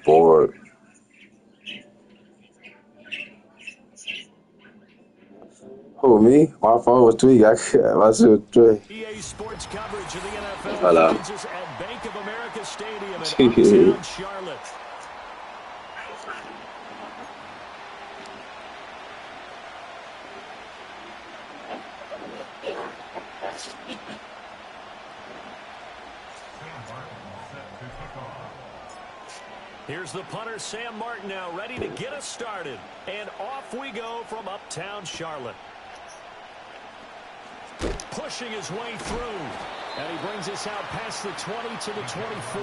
bored. Who, me? My phone was tweaked. My shit was tweaked. EA Sports coverage of the NFL Hello. finds us at Bank of America Stadium in uptown Charlotte. Here's the punter, Sam Martin, now ready to get us started. And off we go from uptown Charlotte. Pushing his way through. And he brings us out past the 20 to the 24.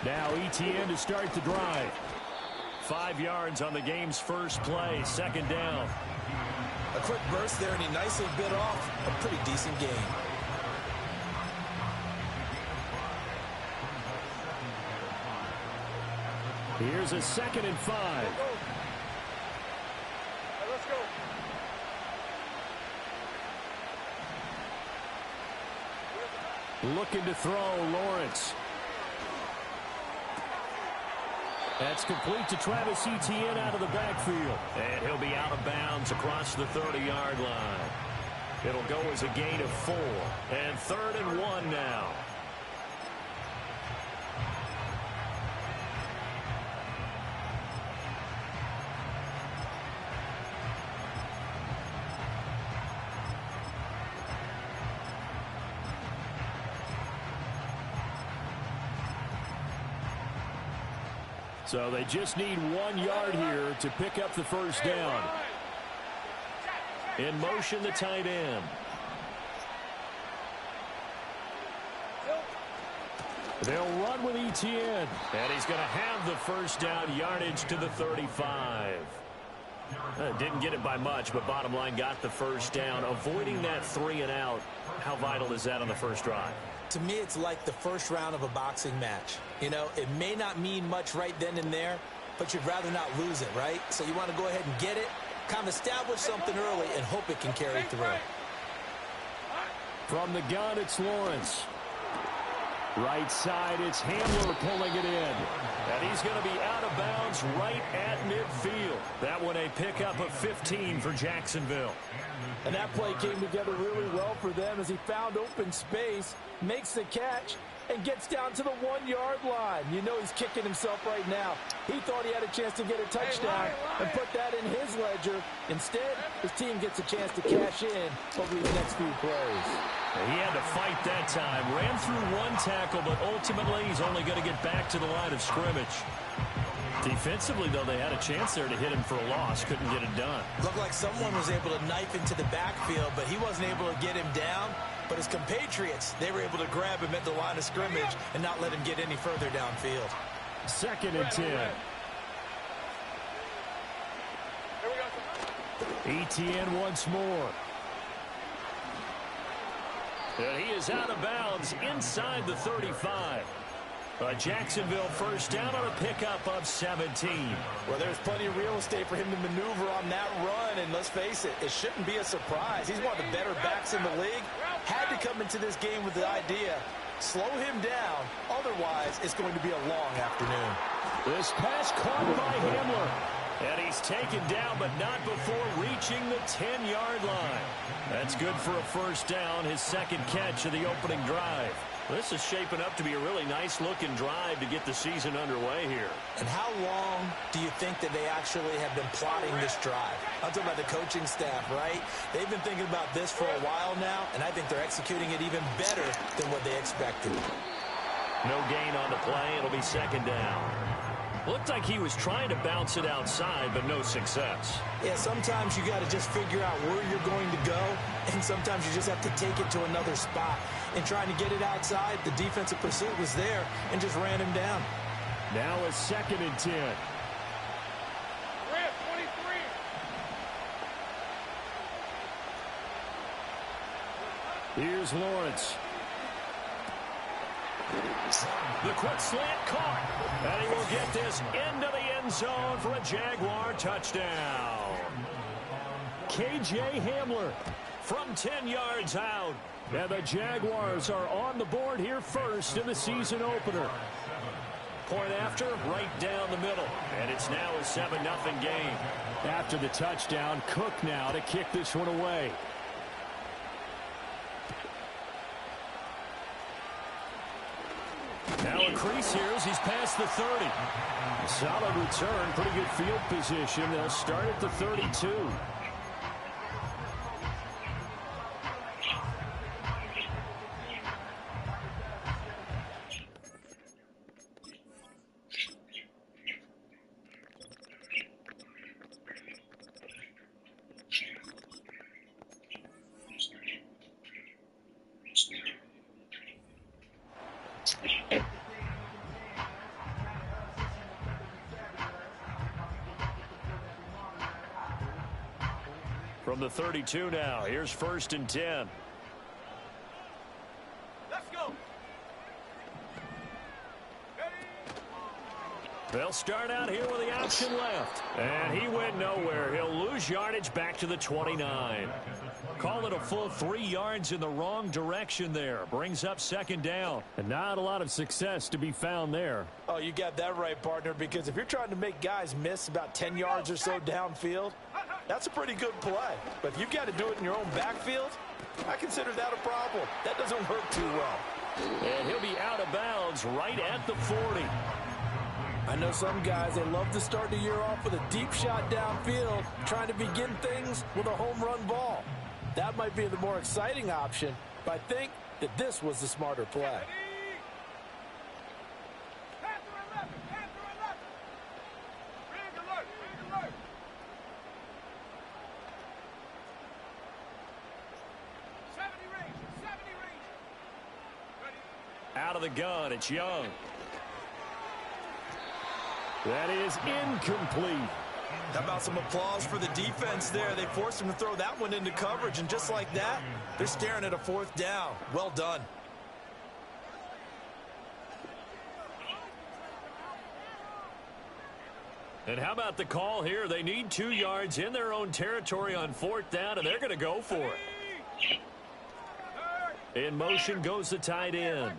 Now ETN to start the drive. 5 yards on the game's first play, second down. A quick burst there, and he nicely bit off a pretty decent gain. Here's a 2nd and 5. Let's go. Looking to throw, Lawrence. That's complete to Travis Etienne out of the backfield. And he'll be out of bounds across the 30-yard line. It'll go as a gain of 4. And 3rd and 1 now. So they just need 1 yard here to pick up the first down. In motion, the tight end. They'll run with Etienne. And he's going to have the first down, yardage to the 35. Didn't get it by much, but bottom line got the first down. Avoiding that 3 and out. How vital is that on the first drive? To me, it's like the first round of a boxing match. You know, it may not mean much right then and there, but you'd rather not lose it, right? So you want to go ahead and get it, kind of establish something early, and hope it can carry through. From the gun, it's Lawrence. Right side, it's Hamler pulling it in. And he's going to be out of bounds right at midfield. That one a pickup of 15 for Jacksonville. And that play came together really well for them as he found open space, makes the catch, and gets down to the 1 yard line. You know he's kicking himself right now. He thought he had a chance to get a touchdown and put that in his ledger. Instead, his team gets a chance to cash in over these next few plays. He had to fight that time. Ran through 1 tackle, but ultimately he's only going to get back to the line of scrimmage. Defensively, though, they had a chance there to hit him for a loss. Couldn't get it done. Looked like someone was able to knife into the backfield, but he wasn't able to get him down. But his compatriots, they were able to grab him at the line of scrimmage and not let him get any further downfield. 2nd and 10. Etienne once more. And he is out of bounds inside the 35. A Jacksonville first down on a pickup of 17. Well, there's plenty of real estate for him to maneuver on that run, and let's face it, it shouldn't be a surprise. He's one of the better backs in the league. Had to come into this game with the idea, slow him down, otherwise it's going to be a long afternoon. This pass caught by Hamler. And he's taken down, but not before reaching the 10-yard line. That's good for a first down, his 2nd catch of the opening drive. This is shaping up to be a really nice-looking drive to get the season underway here. And how long do you think that they actually have been plotting this drive? I'm talking about the coaching staff, right? They've been thinking about this for a while now, and I think they're executing it even better than what they expected. No gain on the play. It'll be 2nd down. Looked like he was trying to bounce it outside, but no success. Yeah, sometimes you got to just figure out where you're going to go, and sometimes you just have to take it to another spot. And trying to get it outside, the defensive pursuit was there and just ran him down. Now a 2nd and 10. Here's Lawrence. The quick slant caught. And he will get this into the end zone for a Jaguar touchdown. K.J. Hamler from 10 yards out. And the Jaguars are on the board here first in the season opener. Point after, right down the middle. And it's now a 7-0 game. After the touchdown, Cook now to kick this one away. Now a crease here as he's past the 30. Solid return, pretty good field position. They'll start at the 32. From the 32 now, here's 1st and 10. Let's go. They'll start out here with the option left. And he went nowhere. He'll lose yardage back to the 29. Call it a full 3 yards in the wrong direction there. Brings up 2nd down. And not a lot of success to be found there. Oh, you got that right, partner, because if you're trying to make guys miss about 10 yards or so downfield, that's a pretty good play. But if you've got to do it in your own backfield, I consider that a problem. That doesn't work too well. And he'll be out of bounds right at the 40. I know some guys, they love to start the year off with a deep shot downfield, trying to begin things with a home run ball. That might be the more exciting option, but I think that this was the smarter play. Out of the gun, it's Young. That is incomplete. How about some applause for the defense there? They forced him to throw that one into coverage, and just like that, they're staring at a 4th down. Well done. And how about the call here? They need 2 yards in their own territory on 4th down, and they're going to go for it. In motion goes the tight end.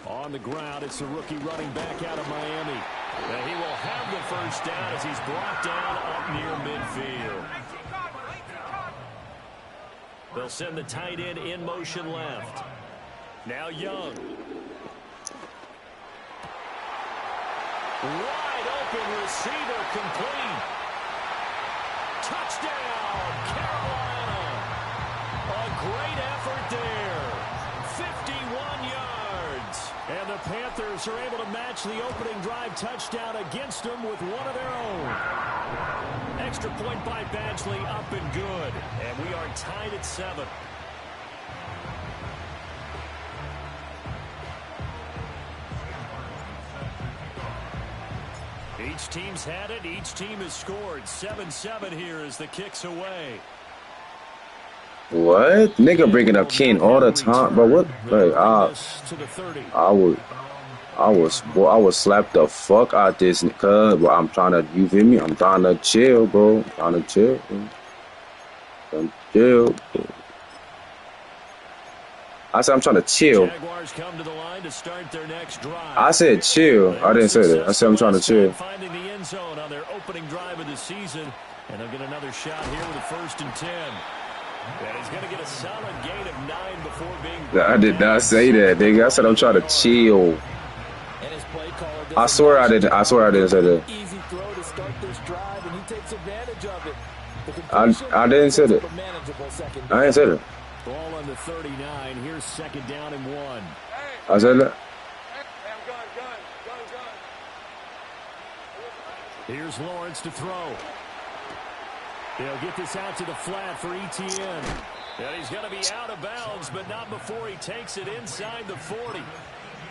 On the ground, it's the rookie running back out of Miami. And he will have the 1st down as he's brought down up near midfield. They'll send the tight end in motion left. Now Young. Wide open receiver complete. Touchdown, Carolina. A great effort there. 51 yards. And the Panthers are able to match the opening drive touchdown against them with one of their own. Extra point by Badgley, up and good. And we are tied at 7. Each team's had it. Each team has scored. 7-7 here as the kick's away. What? Nigga bringing up Ken all the time, but what? Like, I was slap the fuck out this nigga. But I'm trying to, you feel me? I'm trying to chill, bro. I'm trying to chill. I'm chill. Bro. I said I'm trying to chill. Jaguars come to the line to start their next drive. I said chill. I didn't say that. I said I'm trying to chill. Finding the end zone on their opening drive of the season, and they'll get another shot here with a 1st and 10. And he's going to get a solid gain of 9 before being. I did not say that, nigga. I said I'm trying to chill. I swear I didn't. I swear I didn't say that. Easy throw to start this drive, and he takes advantage of it. I didn't say that. I didn't say that. Ball on the 39. Here's 2nd down and 1. I said that. Here's Lawrence to throw. They'll get this out to the flat for Etienne. And he's going to be out of bounds, but not before he takes it inside the 40.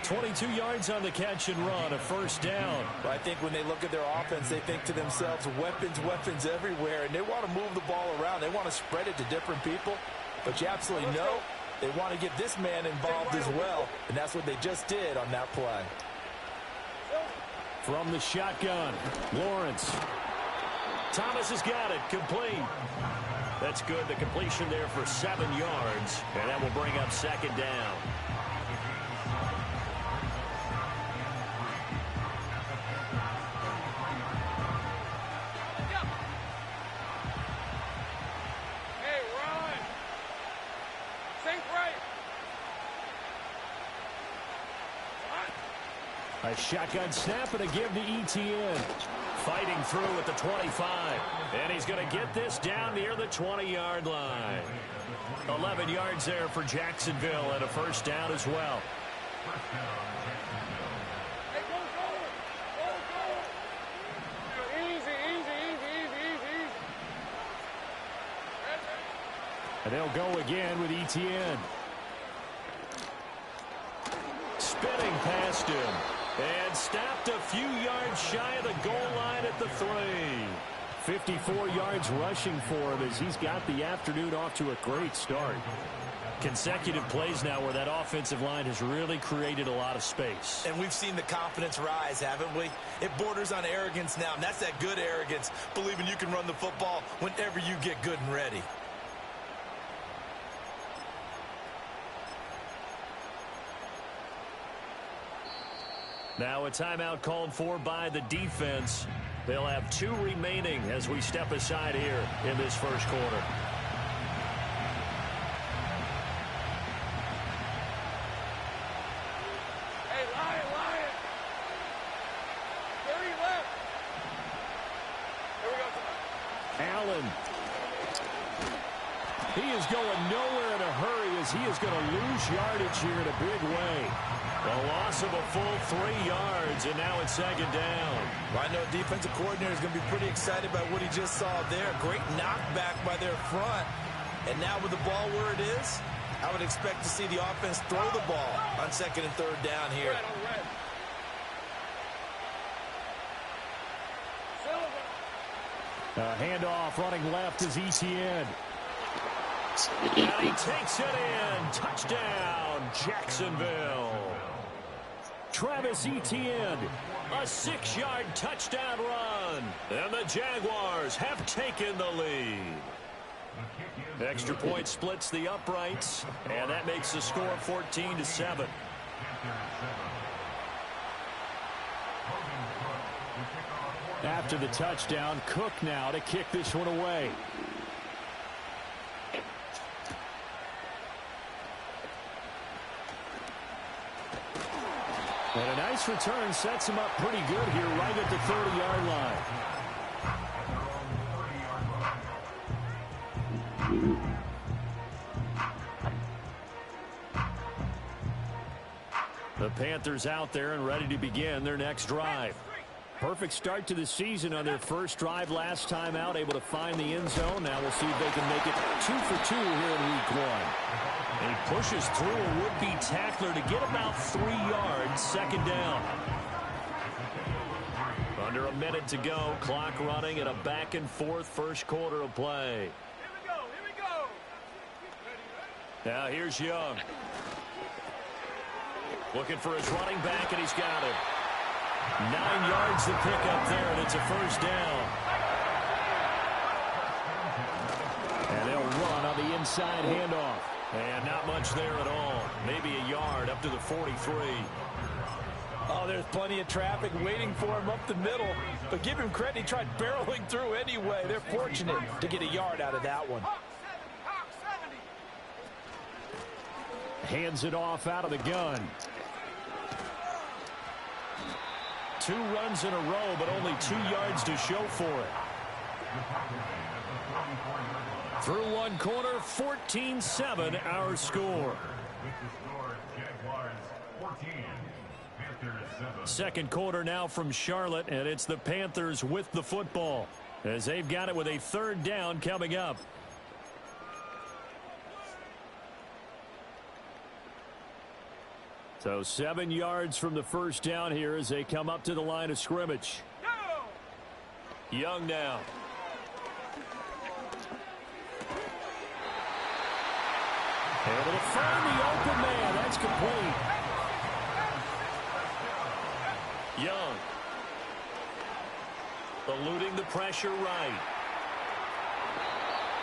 22 yards on the catch and run, a 1st down. But I think when they look at their offense, they think to themselves, weapons everywhere, and they want to move the ball around. They want to spread it to different people. But you absolutely know They want to get this man involved as well, and that's what they just did on that play. From the shotgun, Lawrence. Thomas has got it, complete. That's good, the completion there for 7 yards, and that will bring up second down. A shotgun snap and a give to ETN. Fighting through at the 25. And he's going to get this down near the 20-yard line. 11 yards there for Jacksonville and a first down as well. Hey, go. Easy. And they'll go again with ETN. Spinning past him. And stopped a few yards shy of the goal line at the 3. 54 yards rushing for him as he's got the afternoon off to a great start. Consecutive plays now where that offensive line has really created a lot of space. And we've seen the confidence rise, haven't we? It borders on arrogance now, and that's that good arrogance, believing you can run the football whenever you get good and ready. Now a timeout called for by the defense. They'll have 2 remaining as we step aside here in this first quarter. Hey, Lion. 30 left. Here we go. Allen. He is going nowhere in a hurry as he is going to lose yardage here in a big way. A loss of a full 3 yards, and now it's second down. Well, I know a defensive coordinator is going to be pretty excited about what he just saw there. Great knockback by their front. And now with the ball where it is, I would expect to see the offense throw the ball on second and third down here. Handoff running left is ETN. And he takes it in. Touchdown, Jacksonville. Travis Etienne, a 6-yard touchdown run. And the Jaguars have taken the lead. Extra point splits the uprights, and that makes the score 14-7. After the touchdown, Cook now to kick this one away. And a nice return sets him up pretty good here right at the 30-yard line. The Panthers out there and ready to begin their next drive. Perfect start to the season on their first drive last time out, able to find the end zone. Now we'll see if they can make it 2 for 2 here in week 1. And he pushes through a would-be tackler to get about 3 yards, second down. Under a minute to go, clock running and a back-and-forth first quarter of play. Here we go. Now here's Young. Looking for his running back, and he's got it. 9 yards to pick up there, and it's a first down. And they'll run on the inside handoff. And not much there at all. Maybe a yard up to the 43. Oh, there's plenty of traffic waiting for him up the middle. But give him credit, he tried barreling through anyway. They're fortunate to get a yard out of that one. Hands it off out of the gun. 2 runs in a row, but only 2 yards to show for it. Through one quarter, 14-7 our score. Second quarter now from Charlotte, and it's the Panthers with the football as they've got it with a third down coming up. So 7 yards from the first down here as they come up to the line of scrimmage. Young now. Able to find the open man. That's complete. Young. Eluding the pressure right.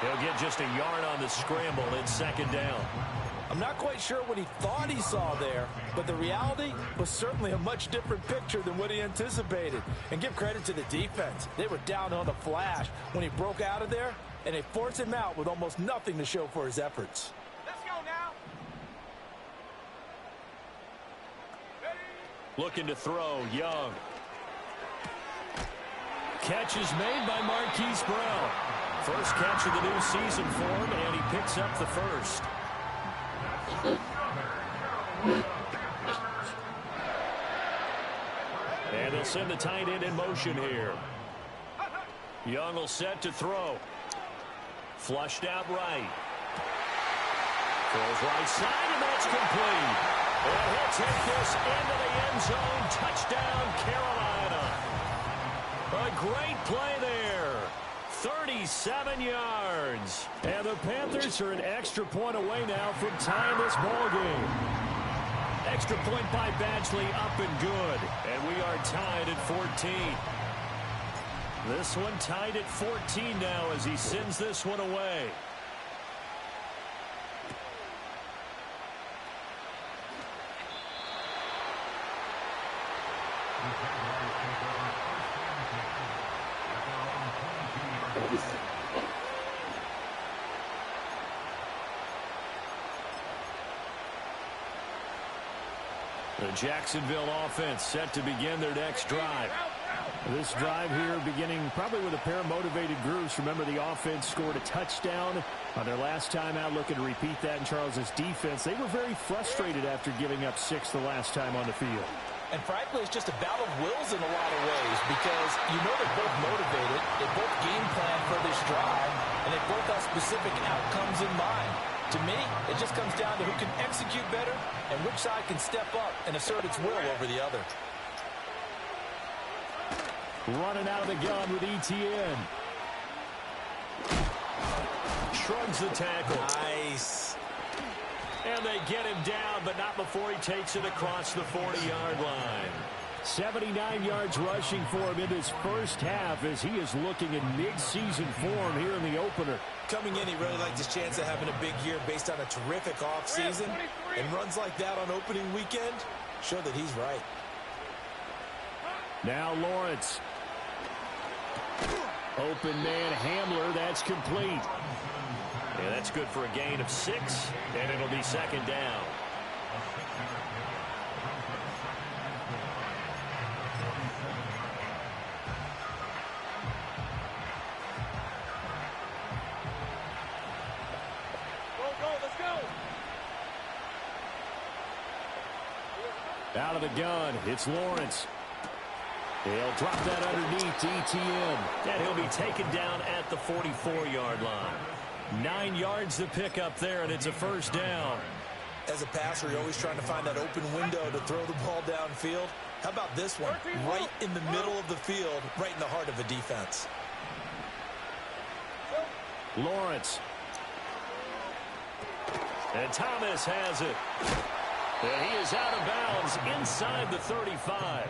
He'll get just a yard on the scramble in second down. I'm not quite sure what he thought he saw there, but the reality was certainly a much different picture than what he anticipated. And give credit to the defense. They were down on the flash when he broke out of there, and they forced him out with almost nothing to show for his efforts. Let's go now. Looking to throw, Young. Catch is made by Marquise Brown. First catch of the new season for him, and he picks up the first. And they'll send the tight end in motion here. Young will set to throw. Flushed out right. Throws right side, and that's complete. And he'll take this into the end zone. Touchdown, Carolina. A great play there. 37 yards. And the Panthers are an extra point away now from tying this ball game. Extra point by Badgley, up and good. And we are tied at 14. This one tied at 14 now as he sends this one away. The Jacksonville offense set to begin their next drive. This drive here beginning probably with a pair of motivated groups. Remember, the offense scored a touchdown on their last time out. Looking to repeat that in Charles's defense. They were very frustrated after giving up 6 the last time on the field. And frankly, it's just a battle of wills in a lot of ways because you know they're both motivated. They both game plan for this drive, and they both have specific outcomes in mind. To me, it just comes down to who can execute better and which side can step up and assert its will over the other. Running out of the gun with ETN. Shrugs the tackle. Nice. And they get him down, but not before he takes it across the 40-yard line. 79 yards rushing for him in his first half as he is looking in mid-season form here in the opener. Coming in, he really liked his chance of having a big year based on a terrific offseason. And runs like that on opening weekend show that he's right. Now Lawrence. Open man Hamler, that's complete. Yeah, that's good for a gain of 6, and it'll be second down. Let's go. Out of the gun, it's Lawrence. He'll drop that underneath to ETN. And he'll be taken down at the 44-yard line. 9 yards to pick up there, and it's a first down. As a passer, you're always trying to find that open window to throw the ball downfield. How about this one? Right in the middle of the field, right in the heart of a defense. Lawrence. And Thomas has it. And he is out of bounds inside the 35.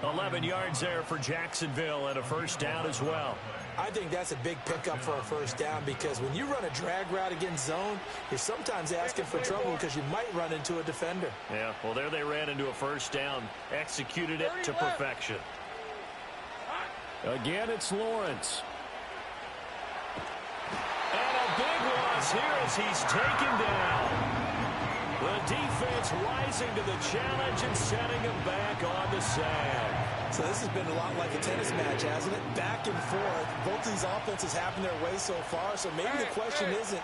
11 yards there for Jacksonville and a first down as well. I think that's a big pickup for a first down because when you run a drag route against zone, you're sometimes asking for trouble because you might run into a defender. Yeah, well, there they ran into a first down. Executed it to perfection. Again, it's Lawrence. And a big loss here as he's taken down. The defense rising to the challenge and setting him back on the sag. So this has been a lot like a tennis match, hasn't it? Back and forth. Both these offenses having their way so far. So maybe the question isn't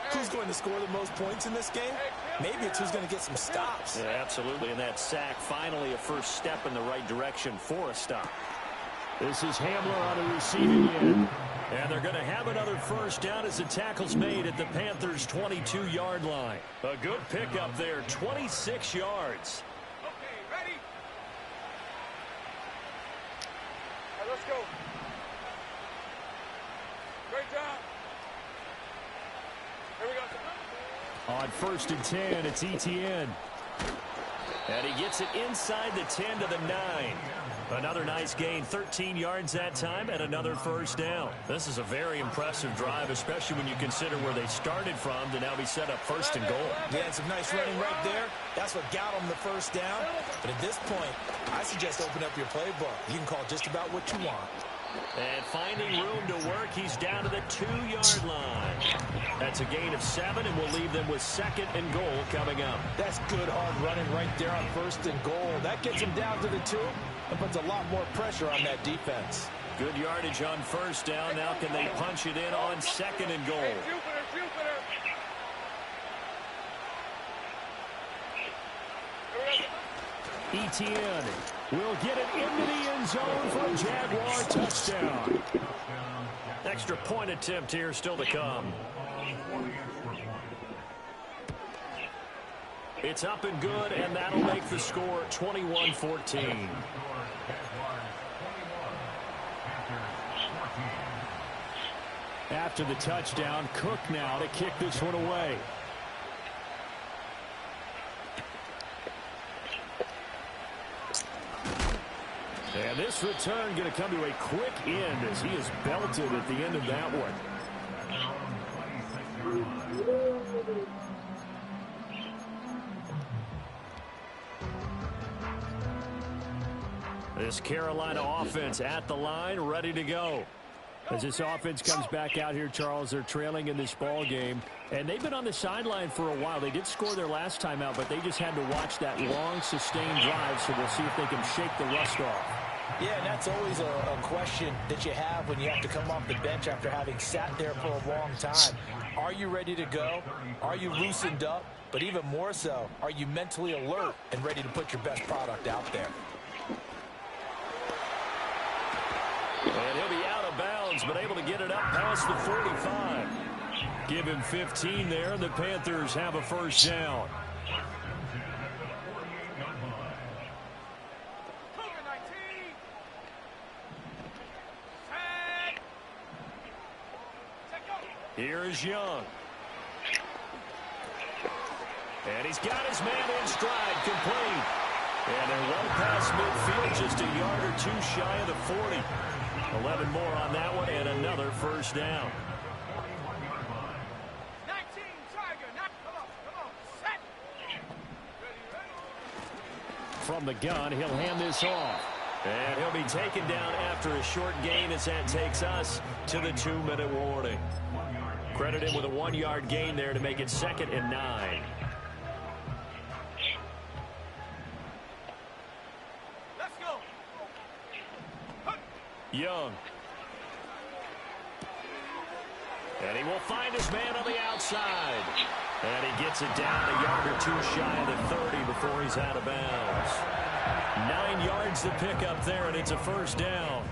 who's going to score the most points in this game. Maybe it's who's going to get some stops. Yeah, absolutely. And that sack, finally a first step in the right direction for a stop. This is Hamler on the receiving end. And they're going to have another first down as the tackle's made at the Panthers' 22-yard line. A good pickup there, 26 yards. Okay, ready? All right, let's go. Great job. Here we go. On 1st and 10, it's ETN. And he gets it inside the 10 to the 9. Another nice gain, 13 yards that time, and another first down. This is a very impressive drive, especially when you consider where they started from to now be set up 1st and goal. Yeah, some nice running right there. That's what got them the first down. But at this point, I suggest open up your playbook. You can call just about what you want. And finding room to work, he's down to the 2-yard line. That's a gain of 7, and we'll leave them with 2nd and goal coming up. That's good hard running right there on 1st and goal. That gets him down to the 2 and puts a lot more pressure on that defense. Good yardage on 1st down. Now can they punch it in on 2nd and goal? ETN will get it into the end zone for a Jaguar touchdown. Extra point attempt here still to come. It's up and good, and that'll make the score 21-14. After the touchdown, Cook now to kick this one away. And this return going to come to a quick end as he is belted at the end of that one. This Carolina offense at the line, ready to go. As this offense comes back out here, Charles, they're trailing in this ball game. And they've been on the sideline for a while. They did score their last time out, but they just had to watch that long, sustained drive, so we'll see if they can shake the rust off. Yeah, and that's always a question that you have when you have to come off the bench after having sat there for a long time. Are you ready to go? Are you loosened up? But even more so, are you mentally alert and ready to put your best product out there? And he'll be out of bounds, but able to get it up past the 45. Give him 15 there, and the Panthers have a first down. Here is Young. And he's got his man in stride, complete. And they're well past midfield, just a yard or two shy of the 40. 11 more on that one, and another first down. 19, Tiger. Come on, set. Ready. From the gun, he'll hand this off. And he'll be taken down after a short gain as that takes us to the 2-minute warning. Credited with a 1-yard gain there to make it 2nd and 9. Let's go. Young. And he will find his man on the outside. And he gets it down a yard or two shy of the 30 before he's out of bounds. 9 yards to pick up there, and it's a first down.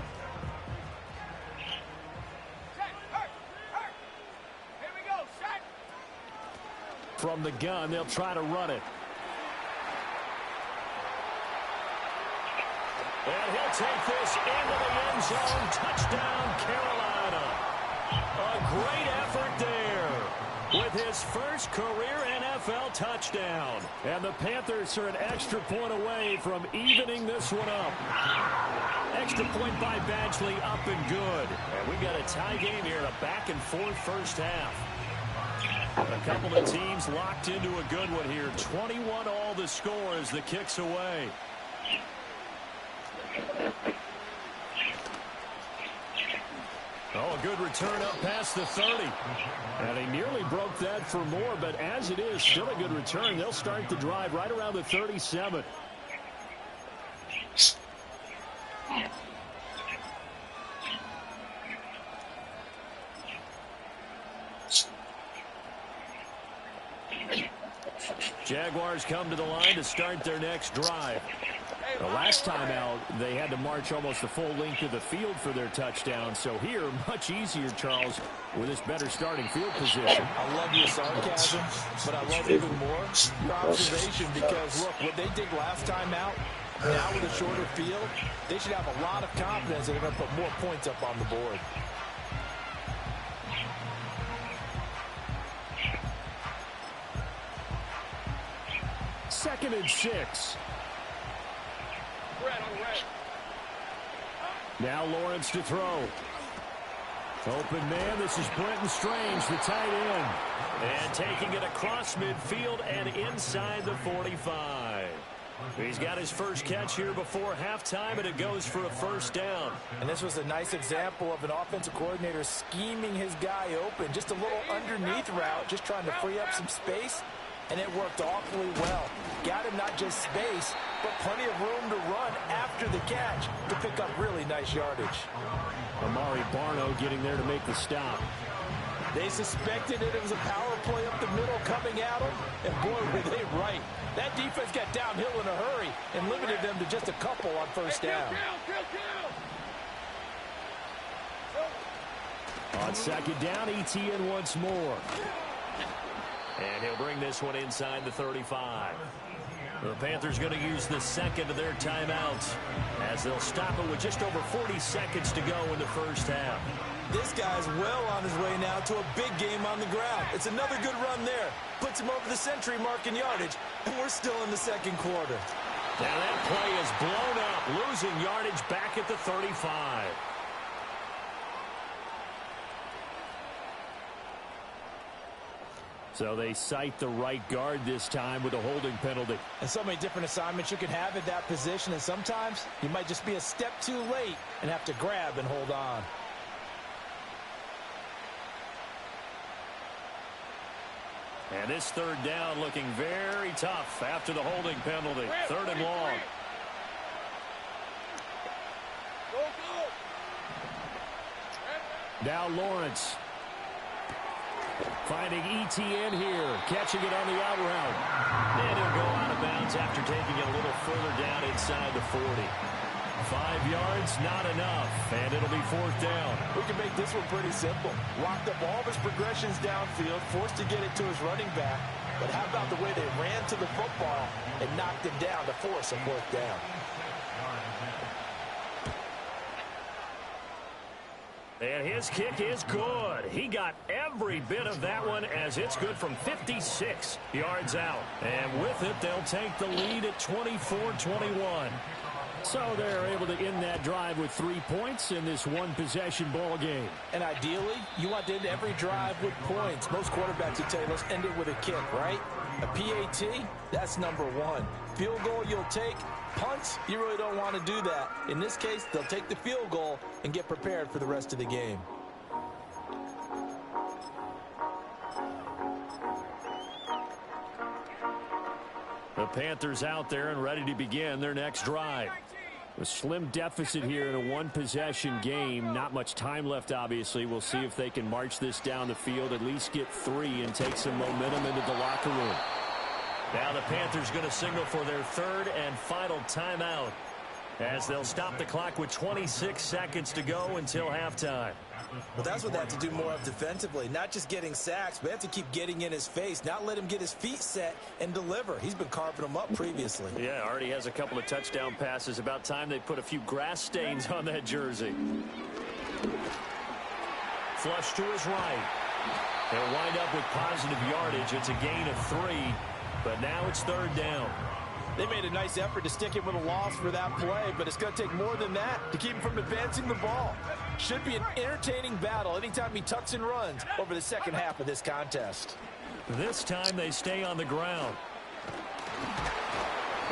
From the gun, they'll try to run it. And he'll take this into the end zone. Touchdown, Carolina. A great effort there with his first career NFL touchdown. And the Panthers are an extra point away from evening this one up. Extra point by Badgley, up and good. And we've got a tie game here, a back-and-forth first half. A couple of teams locked into a good one here. 21 all the score as the kick's away. Oh, a good return up past the 30. And he nearly broke that for more, but as it is, still a good return. They'll start the drive right around the 37. Jaguars come to the line to start their next drive. The last time out, they had to march almost the full length of the field for their touchdown. So here, much easier, Charles, with this better starting field position. I love your sarcasm, but I love even more your observation because, look, what they did last time out, now with a shorter field, they should have a lot of confidence that they're going to put more points up on the board. 2nd and 6. Now Lawrence to throw. Open man, this is Brenton Strange, the tight end. And taking it across midfield and inside the 45. He's got his first catch here before halftime, and it goes for a first down. And this was a nice example of an offensive coordinator scheming his guy open. Just a little underneath route, just trying to free up some space, and it worked awfully well. Got him not just space, but plenty of room to run after the catch to pick up really nice yardage. Amari Barno getting there to make the stop. They suspected it was a power play up the middle coming at them, and boy, were they right. That defense got downhill in a hurry and limited them to just a couple on first down. On 2nd down, ETN once more. And he'll bring this one inside the 35. The Panthers going to use the 2nd of their timeouts as they'll stop it with just over 40 seconds to go in the first half. This guy's well on his way now to a big game on the ground. It's another good run there. Puts him over the century mark in yardage, and we're still in the 2nd quarter. Now that play is blown up, losing yardage back at the 35. So they cite the right guard this time with a holding penalty. And so many different assignments you can have at that position, and sometimes you might just be a step too late and have to grab and hold on. And this 3rd down looking very tough after the holding penalty. 3rd and long. Now Lawrence. Finding ETN here. Catching it on the out route. And he'll go out of bounds after taking it a little further down inside the 40. 5 yards, not enough. And it'll be 4th down. We can make this one pretty simple. Locked up all of his progressions downfield, forced to get it to his running back. But how about the way they ran to the football and knocked him down to force a 4th down? And his kick is good. He got every bit of that one as it's good from 56 yards out. And with it, they'll take the lead at 24-21. So they're able to end that drive with 3 points in this one-possession ball game. And ideally, you want to end every drive with points. Most quarterbacks would tell you, let's end it with a kick, right? A PAT, that's number 1. Field goal you'll take. Punts, you really don't want to do that. In this case, they'll take the field goal and get prepared for the rest of the game. The Panthers out there and ready to begin their next drive. A slim deficit here in a one-possession game. Not much time left, obviously. We'll see if they can march this down the field, at least get 3 and take some momentum into the locker room. Now the Panthers going to signal for their 3rd and final timeout as they'll stop the clock with 26 seconds to go until halftime. Well, that's what they have to do more of defensively. Not just getting sacks, but they have to keep getting in his face, not let him get his feet set and deliver. He's been carving them up previously. Yeah, already has a couple of touchdown passes. About time they put a few grass stains on that jersey. Flush to his right. They'll wind up with positive yardage. It's a gain of 3, but now it's 3rd down. They made a nice effort to stick him with a loss for that play, but it's going to take more than that to keep him from advancing the ball. Should be an entertaining battle anytime he tucks and runs over the second half of this contest. This time they stay on the ground.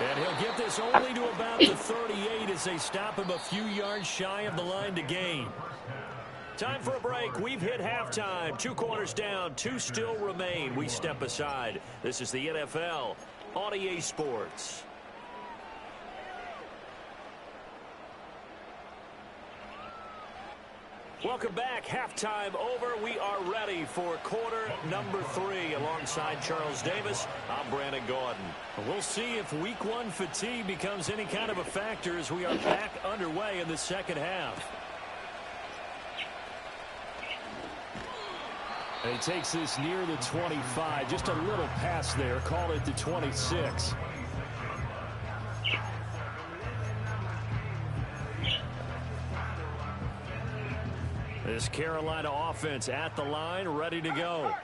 And he'll get this only to about the 38 as they stop him a few yards shy of the line to gain. Time for a break. We've hit halftime. 2 quarters down, 2 still remain. We step aside. This is the NFL on EA Sports. Welcome back. Halftime over. We are ready for quarter number 3. Alongside Charles Davis, I'm Brandon Gordon. We'll see if week 1 fatigue becomes any kind of a factor as we are back underway in the second half. And he takes this near the 25. Just a little pass there. Call it the 26. This Carolina offense at the line, ready to go.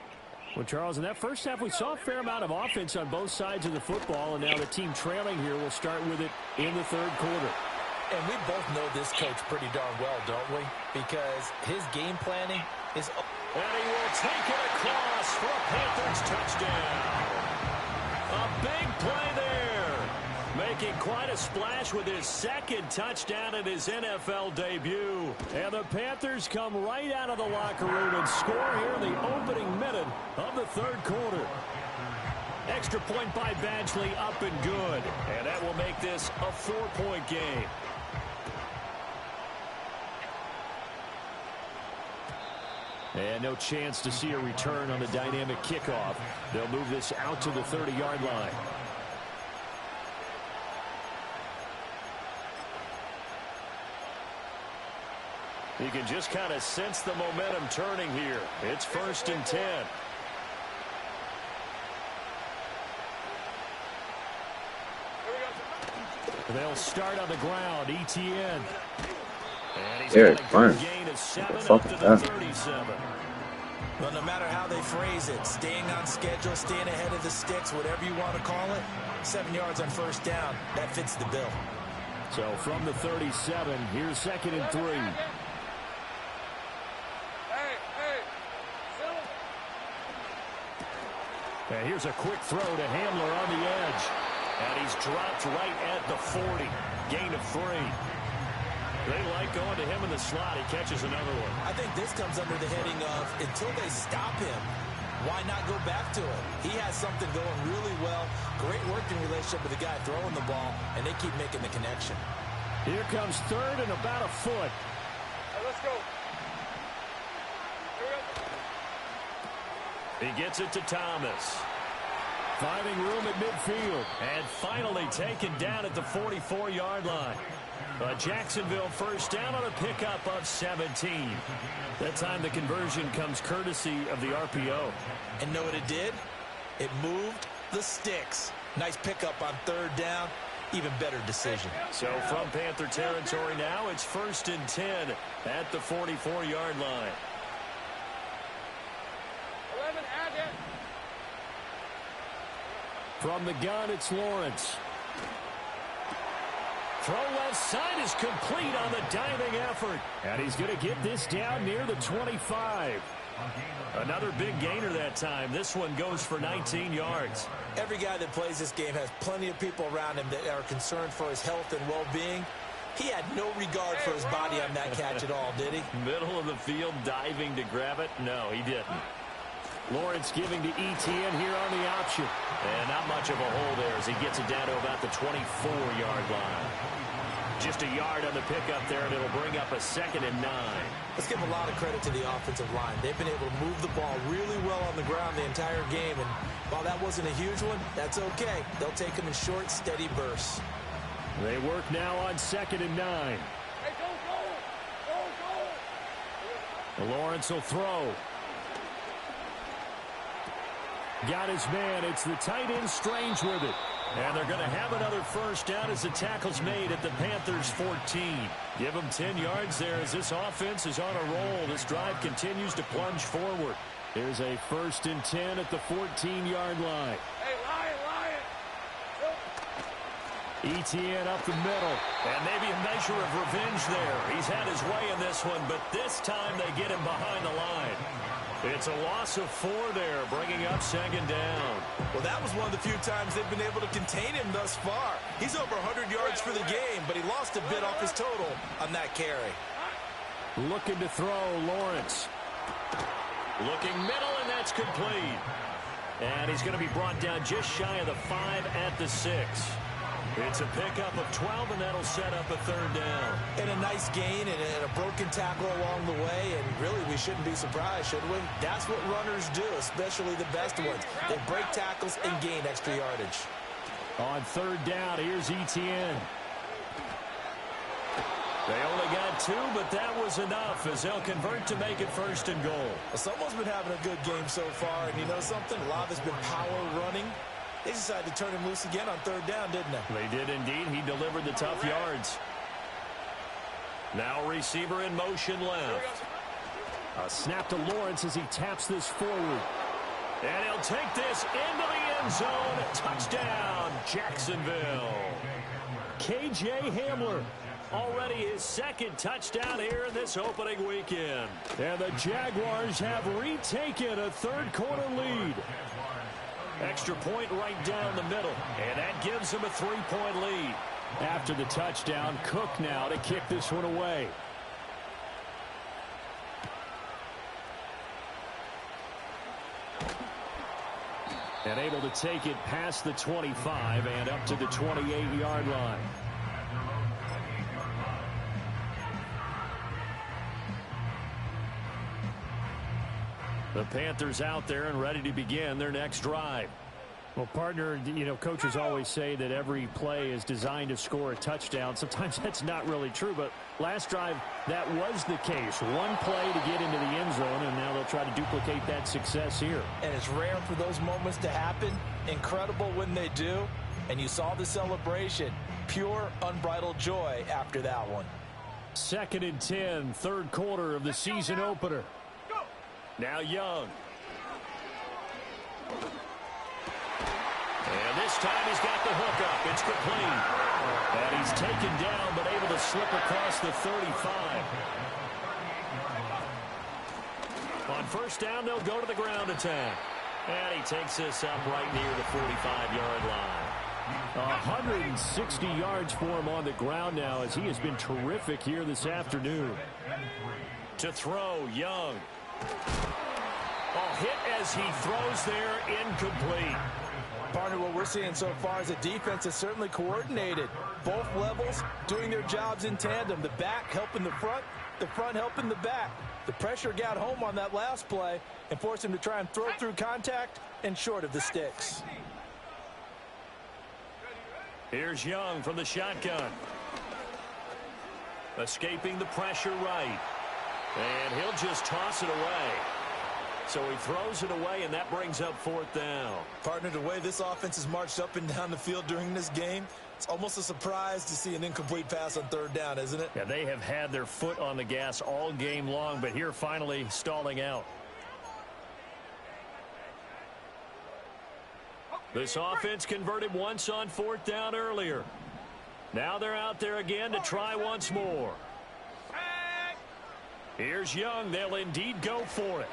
Well, Charles, in that first half, we saw a fair amount of offense on both sides of the football, and now the team trailing here will start with it in the third quarter. And we both know this coach pretty darn well, don't we? Because his game planning is... And he will take it across for a Panthers touchdown. A big play there. Making quite a splash with his second touchdown in his NFL debut. And the Panthers come right out of the locker room and score here in the opening minute of the third quarter. Extra point by Badgley, up and good. And that will make this a 4-point game. And no chance to see a return on the dynamic kickoff. They'll move this out to the 30-yard line. You can just kind of sense the momentum turning here. It's 1st and 10. They'll start on the ground. ETN. And he's got a good gain of 7 up to the 37. Well, no matter how they phrase it, staying on schedule, staying ahead of the sticks, whatever you want to call it, 7 yards on first down, that fits the bill. So from the 37, here's 2nd and 3. And here's a quick throw to Hamler on the edge. And he's dropped right at the 40. Gain of 3. They like going to him in the slot. He catches another one. I think this comes under the heading of, until they stop him, why not go back to it? He has something going really well. Great working relationship with the guy throwing the ball, and they keep making the connection. Here comes 3rd and about a foot. Hey, let's go. He gets it to Thomas. Finding room at midfield. And finally taken down at the 44-yard line. A Jacksonville first down on a pickup of 17. That time the conversion comes courtesy of the RPO. And know what it did? It moved the sticks. Nice pickup on 3rd down. Even better decision. So from Panther territory now, it's 1st and 10 at the 44-yard line. 11, add it. From the gun, it's Lawrence. Throw left side is complete on the diving effort. And he's going to get this down near the 25. Another big gainer that time. This one goes for 19 yards. Every guy that plays this game has plenty of people around him that are concerned for his health and well-being. He had no regard for his body on that catch at all, did he? Middle of the field, diving to grab it? No, he didn't. Lawrence giving to ETN here on the option. And not much of a hole there as he gets it down to about the 24-yard line. Just a yard on the pickup there, and it'll bring up a 2nd and 9. Let's give a lot of credit to the offensive line. They've been able to move the ball really well on the ground the entire game. And while that wasn't a huge one, that's okay. They'll take them in short, steady bursts. They work now on 2nd and 9. Hey, go, go. Go, go. Lawrence will throw. Got his man. It's the tight end Strange with it. And they're going to have another first down as the tackle's made at the Panthers' 14. Give them 10 yards there as this offense is on a roll. This drive continues to plunge forward. Here's a 1st and 10 at the 14-yard line. Hey, Lion. ETN up the middle. And maybe a measure of revenge there. He's had his way in this one, but this time they get him behind the line. It's a loss of 4 there, bringing up 2nd down. Well, that was one of the few times they've been able to contain him thus far. He's over 100 yards for the game, but he lost a bit off his total on that carry. Looking to throw, Lawrence. Looking middle, and that's complete. And he's going to be brought down just shy of the 5 at the 6. It's a pickup of 12, and that'll set up a 3rd down. And a nice gain and a broken tackle along the way, and really we shouldn't be surprised, should we? That's what runners do, especially the best ones. They break tackles and gain extra yardage. On 3rd down, here's ETN. They only got 2, but that was enough as they'll convert to make it 1st and goal. Well, someone's been having a good game so far, and you know something? A lot has been power running. They decided to turn him loose again on 3rd down, didn't they? They did indeed. He delivered the tough yards. Now receiver in motion left. A snap to Lawrence as he taps this forward. And he'll take this into the end zone. Touchdown, Jacksonville. K.J. Hamler, already his second touchdown here in this opening weekend. And the Jaguars have retaken a third-quarter lead. Extra point right down the middle, and that gives them a 3-point lead. After the touchdown, Cook now to kick this one away. And able to take it past the 25 and up to the 28-yard line. The Panthers out there and ready to begin their next drive. Well, partner, you know, coaches always say that every play is designed to score a touchdown. Sometimes that's not really true, but last drive, that was the case. One play to get into the end zone, and now they'll try to duplicate that success here. And it's rare for those moments to happen. Incredible when they do. And you saw the celebration. Pure, unbridled joy after that one. 2nd and 10, third quarter of the season opener. Now Young. And this time he's got the hook up. It's complete. And he's taken down but able to slip across the 35. On first down, they'll go to the ground attack. And he takes this up right near the 45-yard line. 160 yards for him on the ground now as he has been terrific here this afternoon. To throw, Young. Hit as he throws there, incomplete. Partner, what we're seeing so far is the defense is certainly coordinated. Both levels doing their jobs in tandem. The back helping the front helping the back. The pressure got home on that last play and forced him to try and throw through contact and short of the sticks. Here's Young from the shotgun. Escaping the pressure right. And he'll just toss it away. So he throws it away, and that brings up 4th down. Partner, the way this offense has marched up and down the field during this game, it's almost a surprise to see an incomplete pass on 3rd down, isn't it? Yeah, they have had their foot on the gas all game long, but here finally stalling out. This offense converted once on 4th down earlier. Now they're out there again to try once more. Here's Young. They'll indeed go for it.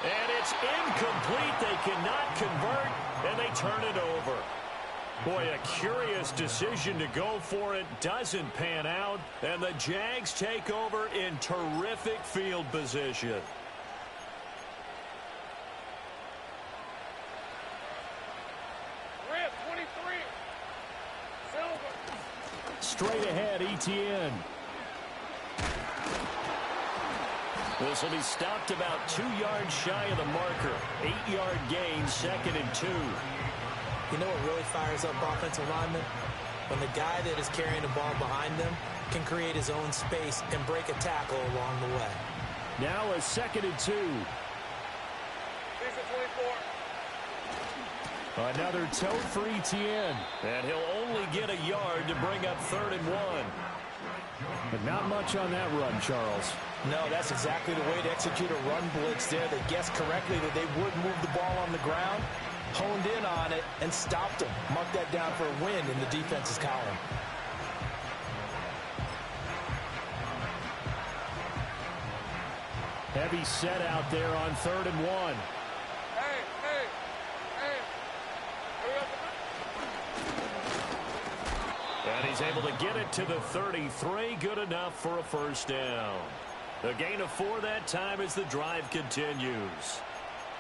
And it's incomplete. They cannot convert, and they turn it over. Boy, a curious decision to go for it. Doesn't pan out, and the Jags take over in terrific field position. Red 23. Silver. Straight ahead, Etienne. This will be stopped about 2 yards shy of the marker. 8-yard gain, 2nd and 2. You know what really fires up offensive linemen? When the guy that is carrying the ball behind them can create his own space and break a tackle along the way. Now a 2nd and 2. Season 24. Another toe for Etienne. And he'll only get a yard to bring up 3rd and 1. But not much on that run, Charles. No, that's exactly the way to execute a run blitz there. They guessed correctly that they would move the ball on the ground, honed in on it, and stopped them. Mark that down for a win in the defense's column. Heavy set out there on 3rd and 1. Hey. Hurry up. And he's able to get it to the 33. Good enough for a first down. A gain of 4 that time as the drive continues.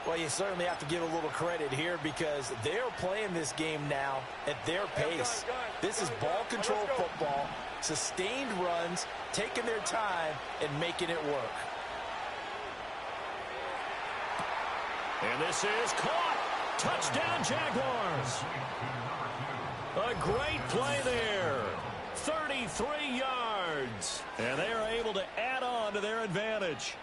Well, you certainly have to give a little credit here because they're playing this game now at their pace. This is ball control football, sustained runs, taking their time, and making it work. And this is caught. Touchdown, Jaguars. A great play there. 33 yards. And they are able to add on to their advantage.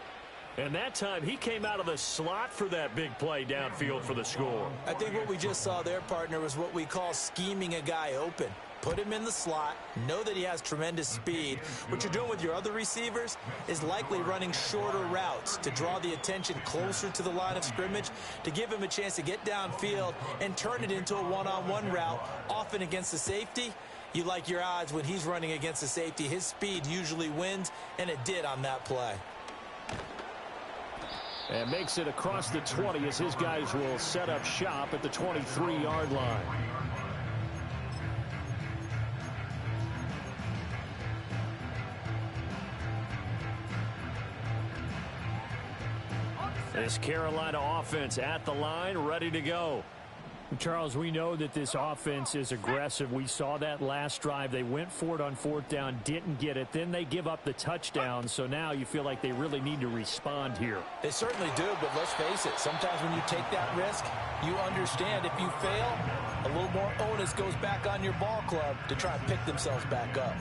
And that time he came out of the slot for that big play downfield for the score. I think what we just saw there, partner, was what we call scheming a guy open. Put him in the slot. Know that he has tremendous speed. What you're doing with your other receivers is likely running shorter routes to draw the attention closer to the line of scrimmage, to give him a chance to get downfield and turn it into a one-on-one route, often against the safety. You like your odds when he's running against the safety. His speed usually wins, and it did on that play. And makes it across the 20 as his guys will set up shop at the 23-yard line. This Carolina offense at the line, ready to go. Charles, we know that this offense is aggressive. We saw that last drive. They went for it on 4th down, didn't get it. Then they give up the touchdown. So now you feel like they really need to respond here. They certainly do, but let's face it. Sometimes when you take that risk, you understand if you fail, a little more onus goes back on your ball club to try and pick themselves back up.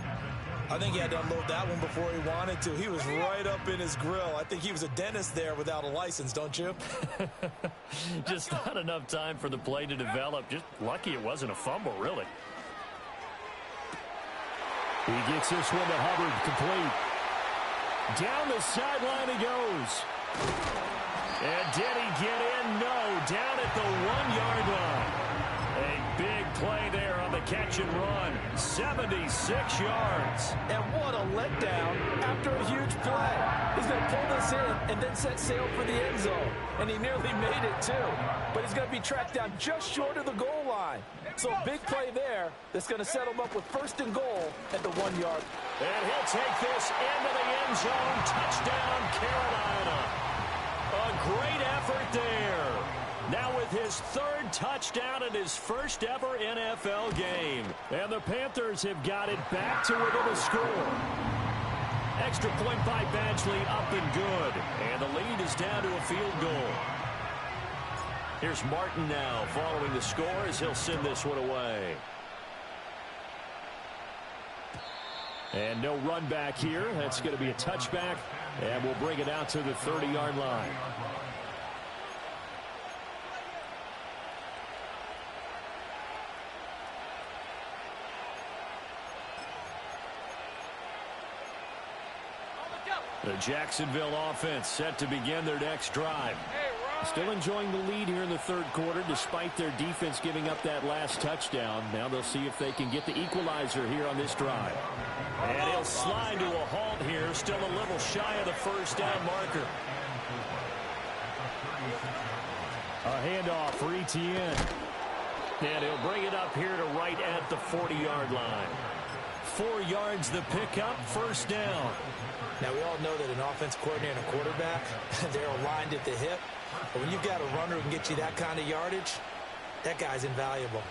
I think he had to unload that one before he wanted to. He was right up in his grill. I think he was a dentist there without a license, don't you? Just not enough time for the play to develop. Just lucky it wasn't a fumble, really. He gets this one to Hubbard, complete. Down the sideline he goes. And did he get in? No, down at the 1-yard line. A big play there on the catch and run. 76 yards. And what a letdown after a huge play. He's going to pull this in and then set sail for the end zone. And he nearly made it too. But he's going to be tracked down just short of the goal line. So a big play there that's going to set him up with 1st and goal at the 1-yard. And he'll take this into the end zone. Touchdown, Carolina. A great effort there. Now with his 3rd touchdown in his first ever NFL game. And the Panthers have got it back to within a score. Extra point by Badgley, up and good. And the lead is down to a field goal. Here's Martin now following the score as he'll send this one away. And no run back here. That's going to be a touchback. And we'll bring it out to the 30-yard line. The Jacksonville offense set to begin their next drive. Still enjoying the lead here in the 3rd quarter despite their defense giving up that last touchdown. Now they'll see if they can get the equalizer here on this drive. And he'll slide to a halt here, still a little shy of the 1st down marker. A handoff for Etienne. And he'll bring it up here to right at the 40-yard line. 4 yards the pickup, 1st down. Now, we all know that an offense coordinator and a quarterback, they're aligned at the hip. But when you've got a runner who can get you that kind of yardage, that guy's invaluable.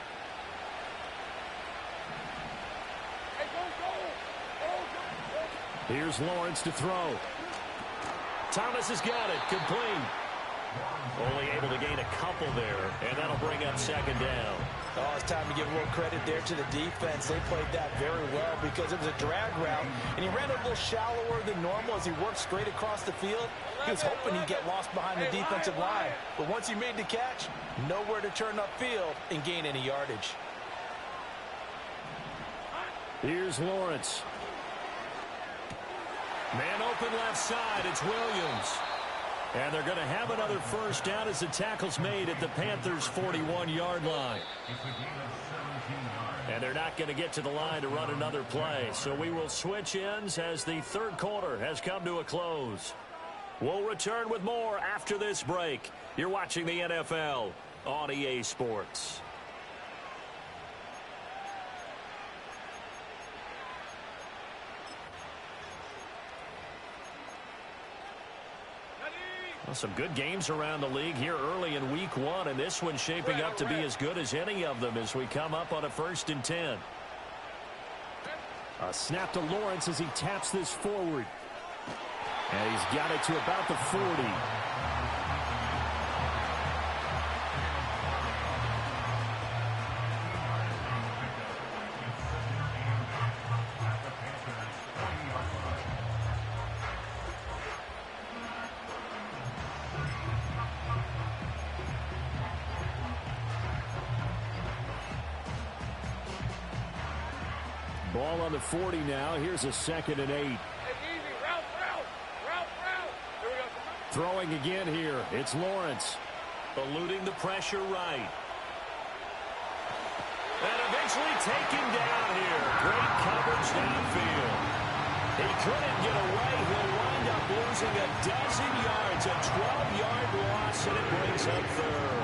Here's Lawrence to throw. Thomas has got it, complete. Only able to gain a couple there, and that'll bring up 2nd down. Oh, it's time to give a little credit there to the defense. They played that very well because it was a drag route, and he ran a little shallower than normal as he worked straight across the field. He was hoping he'd get lost behind the defensive line. But once he made the catch, nowhere to turn upfield and gain any yardage. Here's Lawrence. Man open left side, it's Williams. And they're going to have another 1st down as the tackle's made at the Panthers' 41-yard line. And they're not going to get to the line to run another play. So we will switch ends as the 3rd quarter has come to a close. We'll return with more after this break. You're watching the NFL on EA Sports. Well, some good games around the league here early in week 1, and this one's shaping up to be as good as any of them as we come up on a 1st and 10. A snap to Lawrence as he taps this forward. And he's got it to about the 40. Ball on the 40 now. Here's a 2nd and 8. Hey, easy. Route. Here we go. Throwing again here. It's Lawrence. Eluding the pressure right. And eventually taken down here. Great coverage downfield. He couldn't get away. He'll wind up losing a dozen yards. A 12-yard loss, and it brings up 3rd.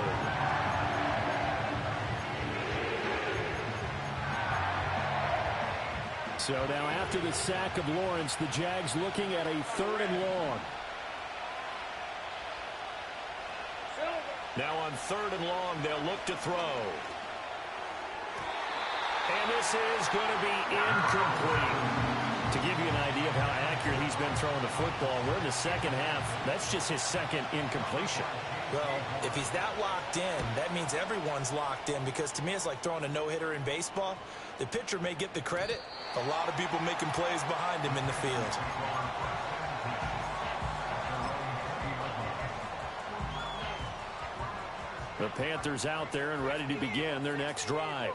So now after the sack of Lawrence, the Jags looking at a 3rd and long. Now on 3rd and long, they'll look to throw. And this is going to be incomplete. To give you an idea of how accurate he's been throwing the football, we're in the 2nd half. That's just his 2nd incompletion. Well, if he's that locked in, that means everyone's locked in, because to me it's like throwing a no-hitter in baseball. The pitcher may get the credit. A lot of people making plays behind him in the field. The Panthers out there and ready to begin their next drive.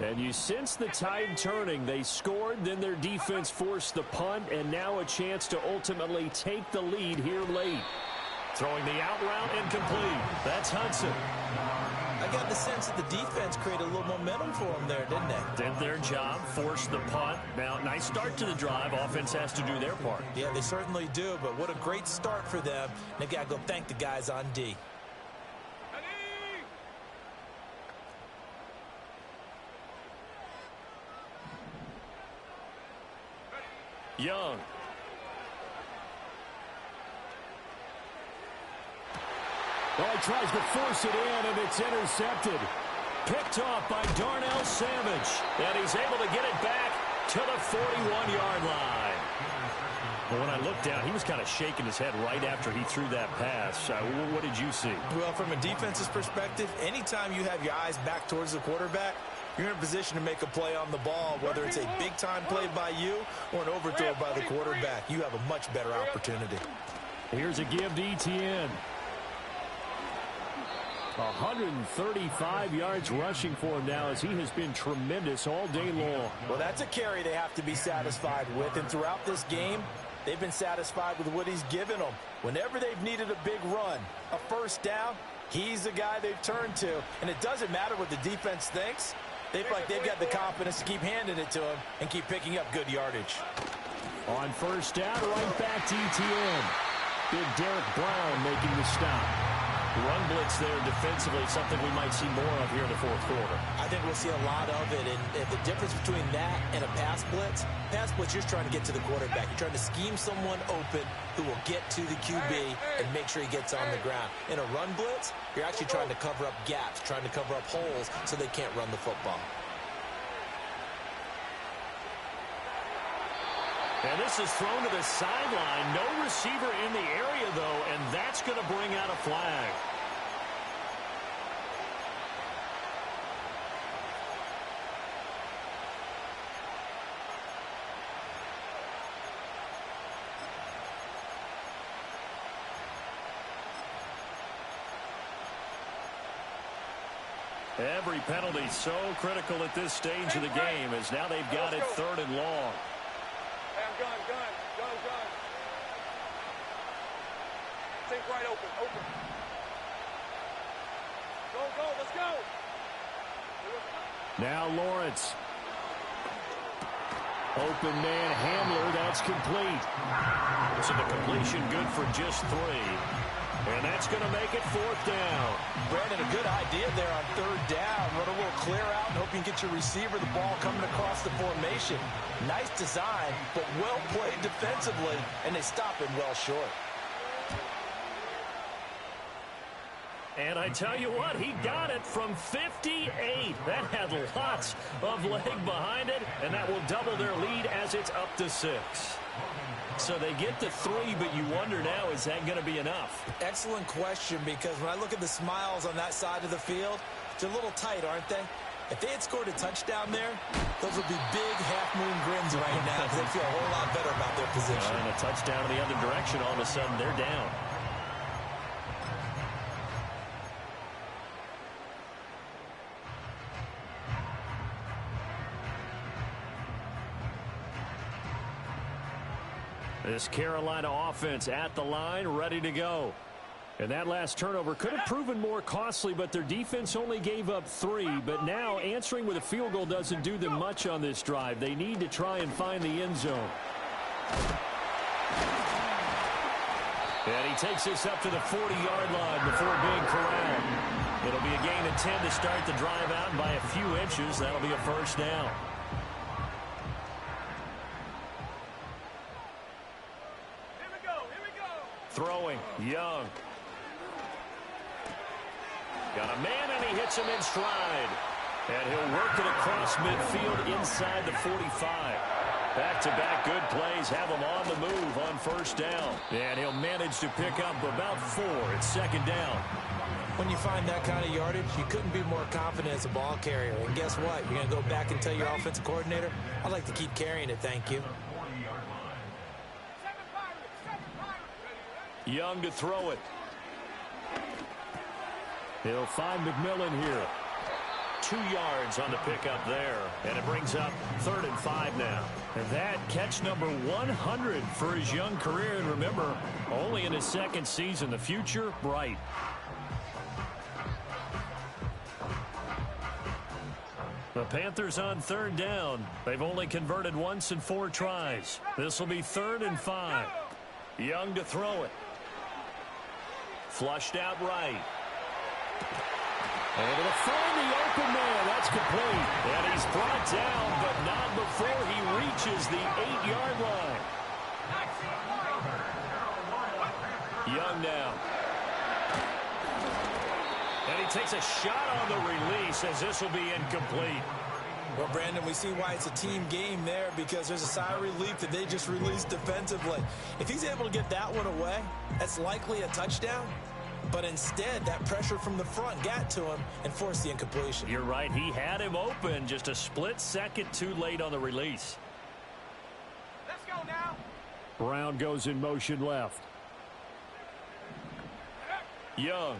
And you sense the tide turning. They scored, then their defense forced the punt, and now a chance to ultimately take the lead here late. Throwing the out route incomplete. That's Hudson. I got the sense that the defense created a little momentum for them there, didn't they? Did their job, forced the punt. Now, nice start to the drive. Offense has to do their part. Yeah, they certainly do, but what a great start for them. They got to go thank the guys on D. Young. Well, he tries to force it in, and it's intercepted. Picked off by Darnell Savage. And he's able to get it back to the 41-yard line. Well, when I looked down, he was kind of shaking his head right after he threw that pass. What did you see? Well, from a defense's perspective, anytime you have your eyes back towards the quarterback, you're in a position to make a play on the ball, whether it's a big-time play by you or an overthrow by the quarterback. You have a much better opportunity. Here's a give to Etienne. 135 yards rushing for him now, as he has been tremendous all day long. Well, that's a carry they have to be satisfied with, and throughout this game, they've been satisfied with what he's given them. Whenever they've needed a big run, a first down, he's the guy they've turned to. And it doesn't matter what the defense thinks. They feel like they've got the confidence to keep handing it to him and keep picking up good yardage. On first down, right back to Etienne. Big Derek Brown making the stop. Run blitz there defensively, something we might see more of here in the 4th quarter. I think we'll see a lot of it, and the difference between that and a pass blitz, you're just trying to get to the quarterback. You're trying to scheme someone open who will get to the QB and make sure he gets on the ground. In a run blitz, you're actually trying to cover up gaps, trying to cover up holes so they can't run the football. And this is thrown to the sideline. No receiver in the area, though, and that's going to bring out a flag. Every penalty so critical at this stage of the game, as now they've got it 3rd and long. Hey, I'm gun. Think right open. Go, let's go. Now Lawrence. Open man Hamler, that's complete. So the completion good for just 3. And that's going to make it 4th down. Brandon, a good idea there on 3rd down. Run a little clear out and hope you can get your receiver the ball coming across the formation. Nice design, but well played defensively, and they stop him well short. And I tell you what, he got it from 58. That had lots of leg behind it, and that will double their lead as it's up to 6. So they get to 3, but you wonder now, is that going to be enough? Excellent question, because when I look at the smiles on that side of the field, they're a little tight, aren't they? If they had scored a touchdown there, those would be big half-moon grins right now, because they feel a whole lot better about their position. And a touchdown in the other direction, all of a sudden they're down. This Carolina offense at the line, ready to go. And that last turnover could have proven more costly, but their defense only gave up 3. But now answering with a field goal doesn't do them much on this drive. They need to try and find the end zone. And he takes this up to the 40-yard line before being corralled. It'll be a gain of 10 to start the drive out, and by a few inches, that'll be a first down. Here we go. Throwing, Young. Got a man, and he hits him in stride. And he'll work it across midfield inside the 45. Back-to-back good plays have him on the move on first down. And he'll manage to pick up about 4 at second down. When you find that kind of yardage, you couldn't be more confident as a ball carrier. And guess what? You're going to go back and tell your offensive coordinator, I'd like to keep carrying it, thank you. Young to throw it. He'll find McMillan here. 2 yards on the pickup there. And it brings up 3rd and 5 now. And that catch number 100 for his young career. And remember, only in his 2nd season. The future, bright. The Panthers on 3rd down. They've only converted once in 4 tries. This will be 3rd and 5. Young to throw it. Flushed out right. Able to find the open man. That's complete. And he's brought down, but not before he reaches the 8-yard line. Young now. And he takes a shot on the release as this will be incomplete. Well, Brandon, we see why it's a team game there, because there's a sigh of relief that they just released defensively. If he's able to get that one away, that's likely a touchdown. But instead, that pressure from the front got to him and forced the incompletion. You're right. He had him open, just a split second too late on the release. Let's go now. Brown goes in motion left. Young.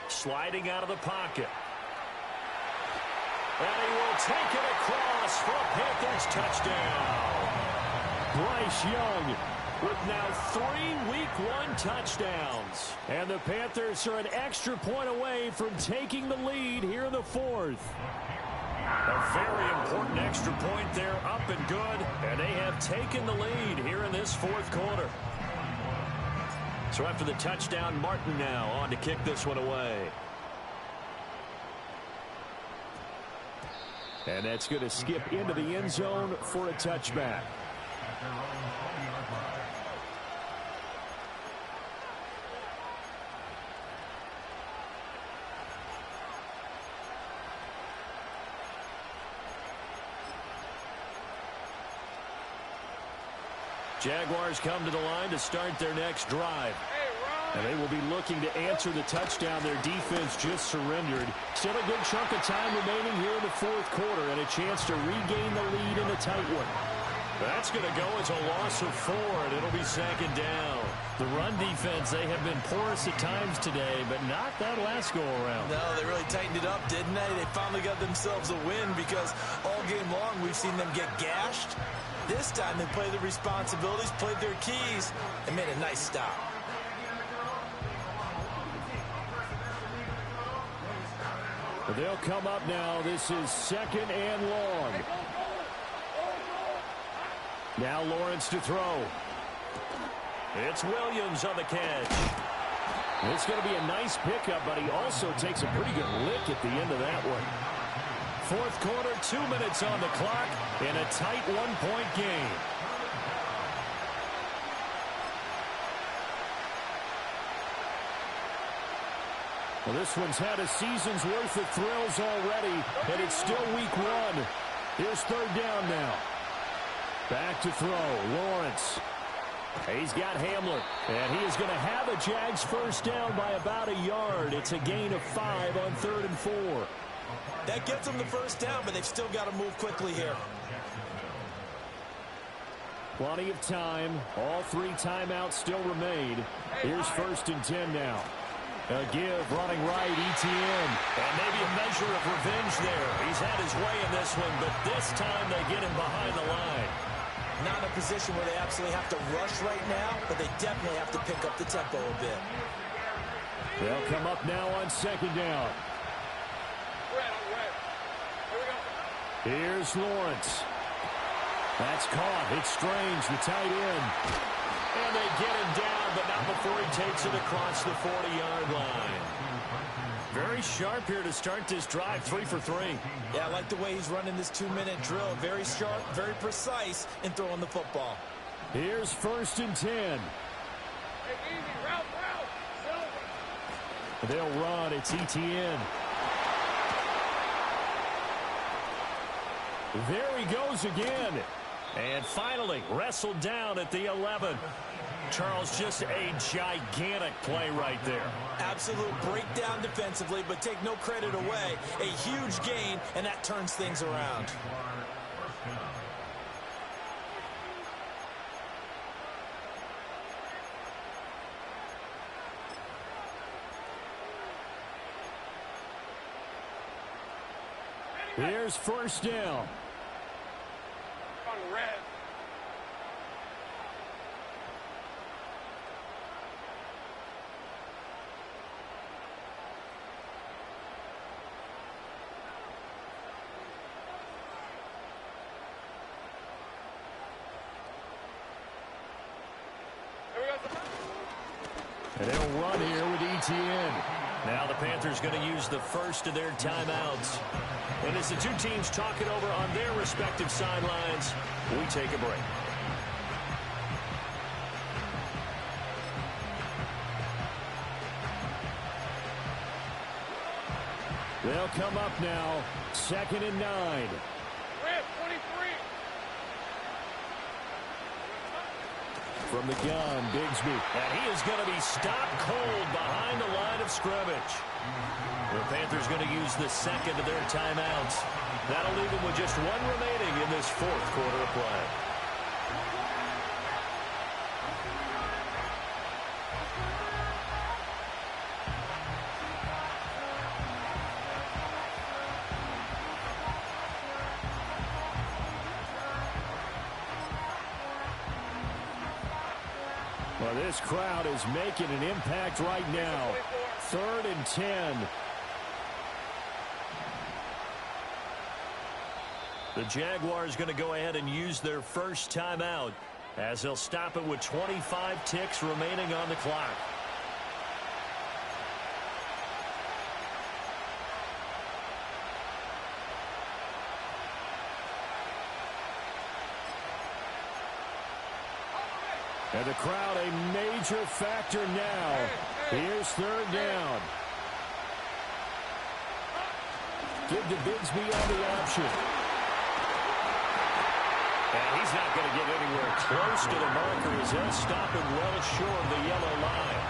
Sliding out of the pocket. And he will take it across for a Panthers touchdown. Bryce Young with now 3 Week 1 touchdowns. And the Panthers are an extra point away from taking the lead here in the 4th. A very important extra point there, up and good. And they have taken the lead here in this 4th quarter. So after the touchdown, Martin now on to kick this one away. And that's going to skip into the end zone for a touchback. Jaguars come to the line to start their next drive. And they will be looking to answer the touchdown their defense just surrendered. Still a good chunk of time remaining here in the 4th quarter and a chance to regain the lead in a tight one. That's going to go as a loss of 4, and it'll be 2nd down. The run defense, they have been porous at times today, but not that last go-around. No, they really tightened it up, didn't they? They finally got themselves a win, because all game long we've seen them get gashed. This time they played their responsibilities, played their keys, and made a nice stop. They'll come up now. This is 2nd and long. Now Lawrence to throw. It's Williams on the catch. It's going to be a nice pickup, but he also takes a pretty good lick at the end of that one. 4th quarter, 2 minutes on the clock in a tight 1-point game. Well, this one's had a season's worth of thrills already, and it's still Week 1. Here's 3rd down now. Back to throw, Lawrence. He's got Hamler, and he is going to have a Jags first down by about a yard. It's a gain of 5 on 3rd and 4. That gets them the first down, but they've still got to move quickly here. Plenty of time. All 3 timeouts still remain. Here's 1st and 10 now. A give, running right, ETN. And maybe a measure of revenge there. He's had his way in this one, but this time they get him behind the line. Not in a position where they absolutely have to rush right now, but they definitely have to pick up the tempo a bit. They'll come up now on second down. Here's Lawrence. That's caught. It's Strange, the tight end. And they get him down, but not before he takes it across the 40-yard line. Very sharp here to start this drive, 3 for 3. Yeah, I like the way he's running this 2-minute drill. Very sharp, very precise in throwing the football. Here's 1st and 10. They'll run. It's ETN. There he goes again. And finally wrestled down at the 11. Charles, just a gigantic play right there. Absolute breakdown defensively, but take no credit away. A huge gain, and that turns things around. Here's 1st down. On red. And they'll run here with ETN. Now the Panthers going to use the first of their timeouts. And as the two teams talk it over on their respective sidelines, we take a break. They'll come up now, 2nd and 9. Red 23. From the gun, Bigsby. And he is going to be stopped cold behind the line of scrimmage. The Panthers going to use the second of their timeouts. That'll leave them with just one remaining in this 4th quarter of play. Well, this crowd is making an impact right now. 3rd and 10. The Jaguars going to go ahead and use their first timeout as they'll stop it with 25 ticks remaining on the clock. And the crowd a major factor now. Here's 3rd down. Give to Bigsby on the option. And he's not going to get anywhere close to the marker as he'll stop it well short of the yellow line.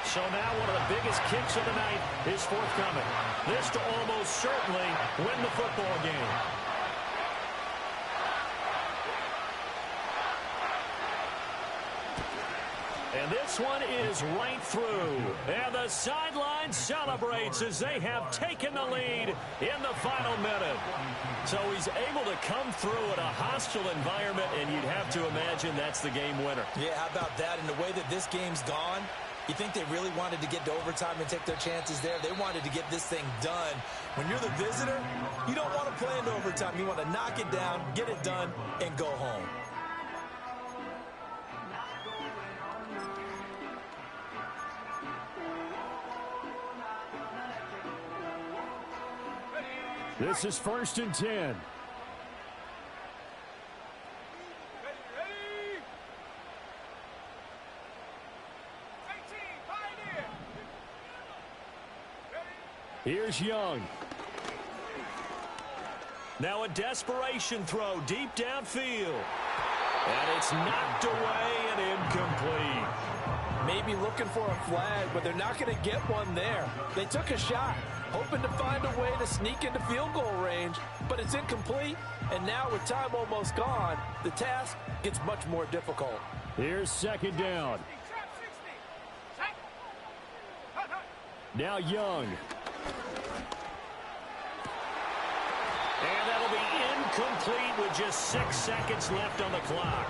So now one of the biggest kicks of the night is forthcoming. This to almost certainly win the football game. And this one is right through. And the sideline celebrates as they have taken the lead in the final minute. So he's able to come through in a hostile environment, and you'd have to imagine that's the game winner. Yeah, how about that? And the way that this game's gone, you think they really wanted to get to overtime and take their chances there? They wanted to get this thing done. When you're the visitor, you don't want to play into overtime. You want to knock it down, get it done, and go home. This is 1st and 10. Ready. Here's Young. Now a desperation throw deep downfield. And it's knocked away and incomplete. Maybe looking for a flag, but they're not going to get one there. They took a shot, hoping to find a way to sneak into field goal range, but it's incomplete. And now with time almost gone, the task gets much more difficult. Here's 2nd down. Now Young. And that'll be incomplete with just 6 seconds left on the clock.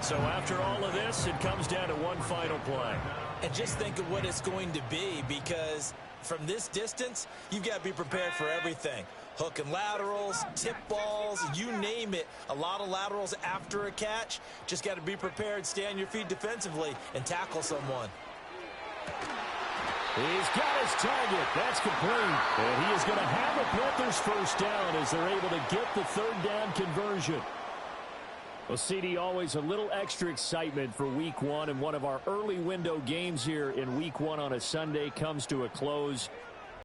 So after all of this, it comes down to one final play. And just think of what it's going to be, because from this distance, you've got to be prepared for everything. Hook and laterals, tip balls, you name it. A lot of laterals after a catch. Just got to be prepared, stay on your feet defensively, and tackle someone. He's got his target. That's complete. And he is going to have a Panthers first down as they're able to get the third down conversion. Well, CD, always a little extra excitement for Week 1, and one of our early window games here in Week 1 on a Sunday comes to a close.